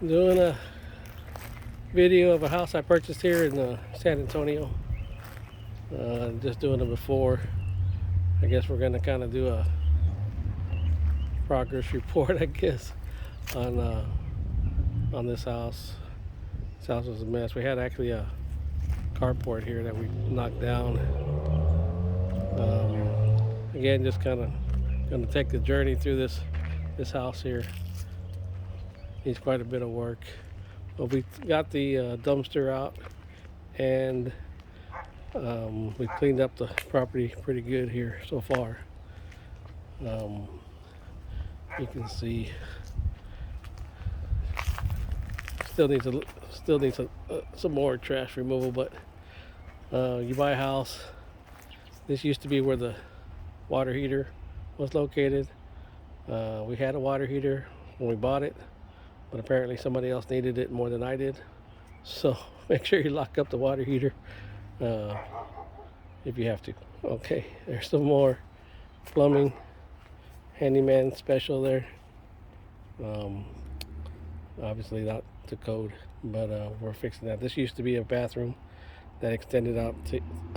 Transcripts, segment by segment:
Doing a video of a house I purchased here in San Antonio. Just doing it before. I guess we're going to kind of do a progress report, I guess, on this house. This house was a mess. We had actually a carport here that we knocked down. Again, just kind of going to take the journey through this house here. Needs quite a bit of work. But we got the dumpster out, and we cleaned up the property pretty good here so far. You can see still needs some more trash removal, but you buy a house. This used to be where the water heater was located. We had a water heater when we bought it, but apparently somebody else needed it more than I did. So make sure you lock up the water heater if you have to. Okay, there's some more plumbing, handyman special there. Obviously not to code, but we're fixing that. This used to be a bathroom that extended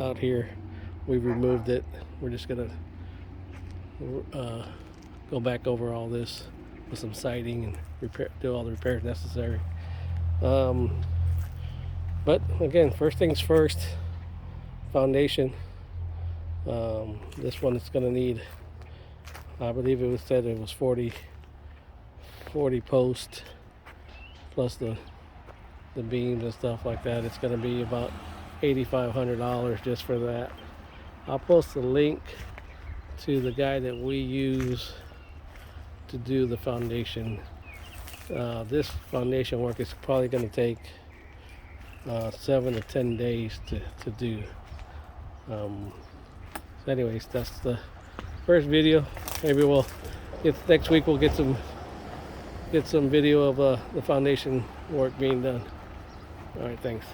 out here. We removed it. We're just gonna go back over all this with some siding and do all the repairs necessary. But again, first things first, foundation. This one is going to need, I believe it was said it was 40 posts plus the beams and stuff like that. It's going to be about $8,500 just for that. I'll post a link to the guy that we use to do the foundation. This foundation work is probably going to take 7 to 10 days to do. Anyways, that's the first video. Maybe next week we'll get some video of the foundation work being done. All right, thanks.